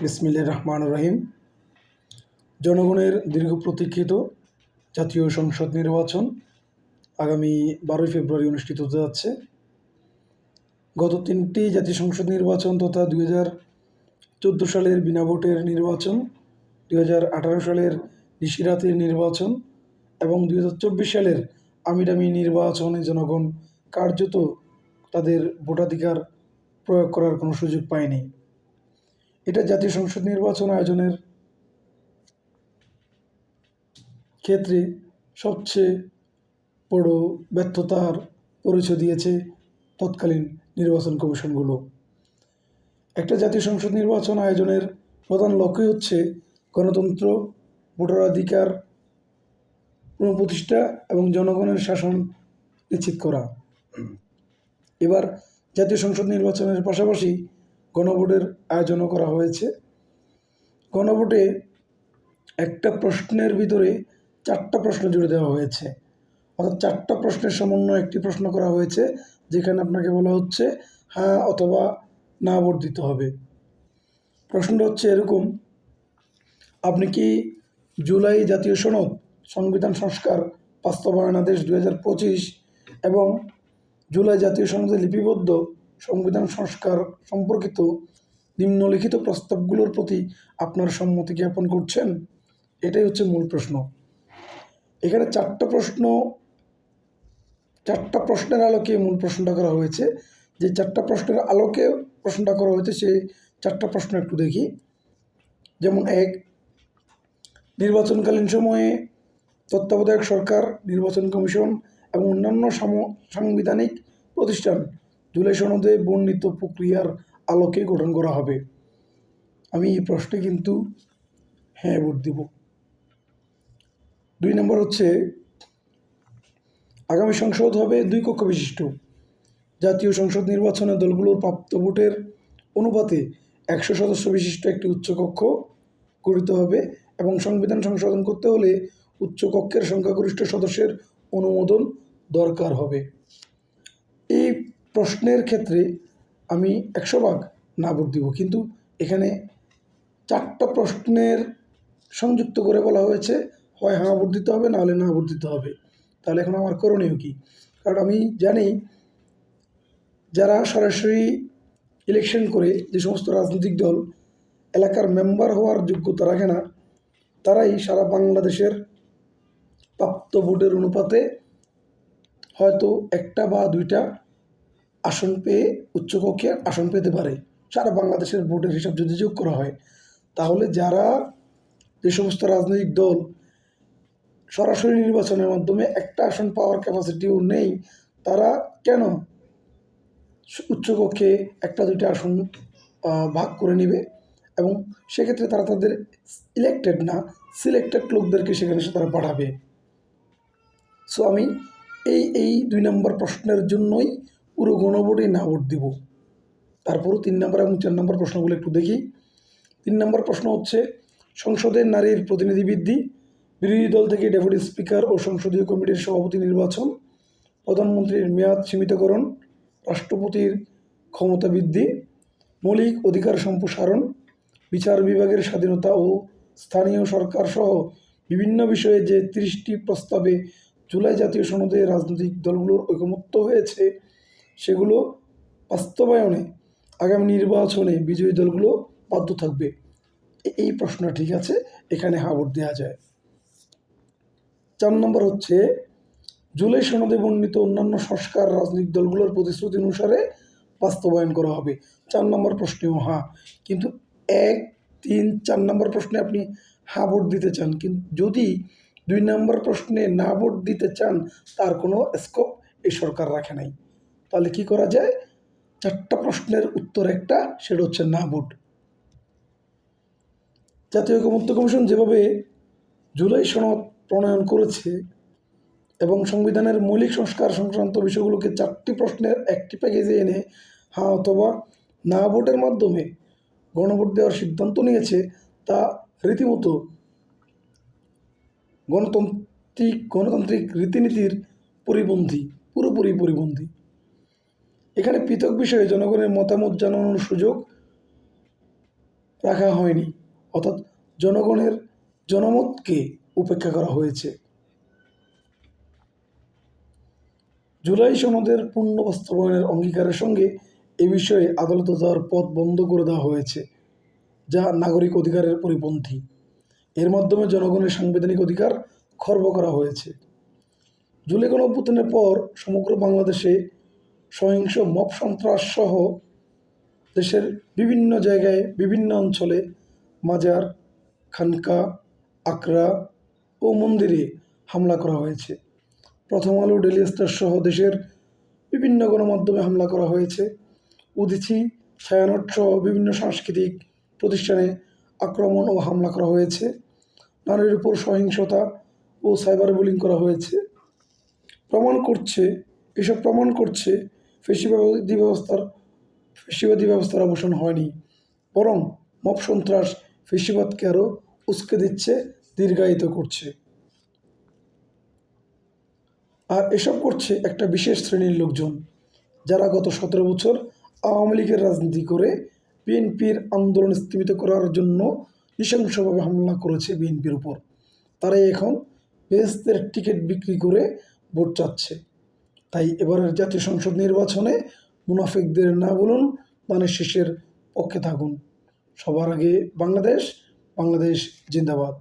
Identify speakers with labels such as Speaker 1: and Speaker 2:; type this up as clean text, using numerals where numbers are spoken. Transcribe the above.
Speaker 1: বিসমিল্লাহির রহমানির রহিম। জনগণের দীর্ঘ প্রতীক্ষিত জাতীয় সংসদ নির্বাচন আগামী 12 ফেব্রুয়ারি অনুষ্ঠিত হতে যাচ্ছে। গত 3টি জাতীয় সংসদ নির্বাচন তথা 2014 সালের বিনা ভোটের নির্বাচন, 2018 সালের নিশিরাতের নির্বাচন এবং 2024 সালের আমিডামি নির্বাচনে জনগণ কার্যত তাদের ভোটাধিকার প্রয়োগ করার কোনো সুযোগ পায়নি। এটা জাতীয় সংসদ নির্বাচন আয়োজনের ক্ষেত্রে সবচেয়ে বড় ব্যর্থতার পরিচয় দিয়েছে তৎকালীন নির্বাচন কমিশনগুলো। একটা জাতীয় সংসদ নির্বাচন আয়োজনের প্রধান লক্ষ্যই হচ্ছে গণতন্ত্র, ভোটাধিকার পুনঃপ্রতিষ্ঠা এবং জনগণের শাসন নিশ্চিত করা। এবার জাতীয় সংসদ নির্বাচনের পাশাপাশি গণভোটের আয়োজনও করা হয়েছে। গণভোটে একটা প্রশ্নের ভিতরে 4টা প্রশ্ন জুড়ে দেওয়া হয়েছে, অর্থাৎ 4টা প্রশ্নের সমন্বয়ে একটি প্রশ্ন করা হয়েছে, যেখানে আপনাকে বলা হচ্ছে হ্যাঁ অথবা না ভোট দিতে হবে। প্রশ্নটা হচ্ছে এরকম: আপনি কি জুলাই জাতীয় সনদ, সংবিধান সংস্কার বাস্তবায়নাদেশ 2025 এবং জুলাই জাতীয় সনদে লিপিবদ্ধ সংবিধান সংস্কার সম্পর্কিত নিম্নলিখিত প্রস্তাবগুলোর প্রতি আপনার সম্মতি জ্ঞাপন করছেন? এটাই হচ্ছে মূল প্রশ্ন। এখানে 4টা প্রশ্নের আলোকে মূল প্রশ্নটা করা হয়েছে। যে 4টা প্রশ্নের আলোকে প্রশ্নটা করা হয়েছে সেই 4টা প্রশ্ন একটু দেখি। যেমন 1, নির্বাচনকালীন সময়ে তত্ত্বাবধায়ক সরকার, নির্বাচন কমিশন এবং অন্যান্য সাংবিধানিক প্রতিষ্ঠান জুলাই সনদে বর্ণিত প্রক্রিয়ার আলোকে গঠন করা হবে। আমি এই প্রশ্নে কিন্তু হ্যাঁ ভোট দিব। 2 নম্বর হচ্ছে, আগামী সংসদ হবে 2 কক্ষ বিশিষ্ট। জাতীয় সংসদ নির্বাচনে দলগুলোর প্রাপ্ত ভোটের অনুপাতে 100 সদস্য বিশিষ্ট একটি উচ্চকক্ষ গঠিত হবে এবং সংবিধান সংশোধন করতে হলে উচ্চকক্ষের সংখ্যাগরিষ্ঠ সদস্যের অনুমোদন দরকার হবে। এই প্রশ্নের ক্ষেত্রে আমি 100% না ভোট দিব, কিন্তু এখানে 4টা প্রশ্নের সংযুক্ত করে বলা হয়েছে হয় হ্যাঁ ভোট দিতে হবে, নাহলে না ভোট দিতে হবে। তাহলে এখন আমার করণীয় কী? কারণ আমি জানি যারা সরাসরি ইলেকশন করে, যে সমস্ত রাজনৈতিক দল এলাকার মেম্বার হওয়ার যোগ্যতা রাখে না, তারাই সারা বাংলাদেশের প্রাপ্ত ভোটের অনুপাতে হয়তো 1টা বা 2টা আসন পেয়ে উচ্চকক্ষে আসন পেতে পারে। সারা বাংলাদেশের ভোটের হিসাব যদি যোগ করা হয়, তাহলে যে সমস্ত রাজনৈতিক দল সরাসরি নির্বাচনের মাধ্যমে 1টা আসন পাওয়ার ক্যাপাসিটিও নেই, তারা কেন উচ্চকক্ষে 1টা 2টা আসন ভাগ করে নেবে? এবং সেক্ষেত্রে তারা তাদের ইলেক্টেড না, সিলেক্টেড লোকদেরকে সেখানে তারা পাঠাবে। সো আমি এই 2 নম্বর প্রশ্নের জন্যই পুরো গণভোটেই না ভোট দিব। তারপরও 3 নম্বর এবং 4 নম্বর প্রশ্নগুলো একটু দেখি। 3 নম্বর প্রশ্ন হচ্ছে, সংসদের নারীর প্রতিনিধি বৃদ্ধি, বিরোধী দল থেকে ডেপুটি স্পিকার ও সংসদীয় কমিটির সভাপতি নির্বাচন, প্রধানমন্ত্রীর মেয়াদ সীমিতকরণ, রাষ্ট্রপতির ক্ষমতা বৃদ্ধি, মৌলিক অধিকার সম্প্রসারণ, বিচার বিভাগের স্বাধীনতা ও স্থানীয় সরকার সহ বিভিন্ন বিষয়ে যে 30টি প্রস্তাবে জুলাই জাতীয় সনদে রাজনৈতিক দলগুলোর ঐকমত্য হয়েছে, সেগুলো বাস্তবায়নে আগামী নির্বাচনে বিজয়ী দলগুলো বাধ্য থাকবে। এই প্রশ্নটা ঠিক আছে, এখানে হ্যাঁ ভোট দেওয়া যায়। 4 নম্বর হচ্ছে, জুলাই সনদে বর্ণিত অন্যান্য সংস্কার রাজনৈতিক দলগুলোর প্রতিশ্রুতি অনুসারে বাস্তবায়ন করা হবে। 4 নম্বর প্রশ্নেও হ্যাঁ, কিন্তু 1, 3, 4 নম্বর প্রশ্নে আপনি হ্যাঁ ভোট দিতে চান, কিন্তু যদি 2 নম্বর প্রশ্নে না ভোট দিতে চান, তার কোনো স্কোপ এই সরকার রাখে নাই। তাহলে কি করা যায়? 4টা প্রশ্নের উত্তর একটা, সেটা হচ্ছে না ভোট। জাতীয় ঐকমত্য কমিশন যেভাবে জুলাই সনদ প্রণয়ন করেছে এবং সংবিধানের মৌলিক সংস্কার সংক্রান্ত বিষয়গুলোকে 4টি প্রশ্নের একটি প্যাকেজে এনে হ্যাঁ অথবা না ভোটের মাধ্যমে গণভোট দেওয়ার সিদ্ধান্ত নিয়েছে, তা রীতিমতো গণতান্ত্রিক রীতিনীতির পরিপন্থী, পুরোপুরি পরিপন্থী। এখানে পৃথক বিষয়ে জনগণের মতামত জানানোর সুযোগ রাখা হয়নি, অর্থাৎ জনগণের জনমতকে উপেক্ষা করা হয়েছে। জুলাই সনদের পূর্ণ বাস্তবায়নের অঙ্গীকারের সঙ্গে এ বিষয়ে আদালতে যাওয়ার পথ বন্ধ করে দেওয়া হয়েছে, যা নাগরিক অধিকারের পরিপন্থী। এর মাধ্যমে জনগণের সাংবিধানিক অধিকার খর্ব করা হয়েছে। জুলাই গণঅভ্যুত্থানের পর সমগ্র বাংলাদেশে সহিংস মব সন্ত্রাস সহ দেশের বিভিন্ন জায়গায় বিভিন্ন অঞ্চলে মাজার, খানকা, আখড়া ও মন্দিরে হামলা করা হয়েছে। প্রথম আলো, ডেইলি স্টার সহ দেশের বিভিন্ন গণমাধ্যমে হামলা করা হয়েছে। উদীচী, ছায়ানট সহ বিভিন্ন সাংস্কৃতিক প্রতিষ্ঠানে আক্রমণ ও হামলা করা হয়েছে। নারীর উপর সহিংসতা ও সাইবার বুলিং করা হয়েছে। এসব প্রমাণ করছে ফেসিবাদী ব্যবস্থার অবসান হয়নি, বরং মব সন্ত্রাস ফেসিবাদকে আরও উস্কে দিচ্ছে, দীর্ঘায়িত করছে। আর এসব করছে একটা বিশেষ শ্রেণীর লোকজন, যারা গত 17 বছর আওয়ামী লীগের রাজনীতি করে বিএনপির আন্দোলন স্থিমিত করার জন্য নৃশংসভাবে হামলা করেছে বিএনপির উপর। তারাই এখন বেহেশতের টিকিট বিক্রি করে ভোট চাচ্ছে। তাই এবারের জাতীয় সংসদ নির্বাচনে মুনাফিকদের না বলুন, ধানের শীষের পক্ষে থাকুন। সবার আগে বাংলাদেশ, বাংলাদেশ জিন্দাবাদ।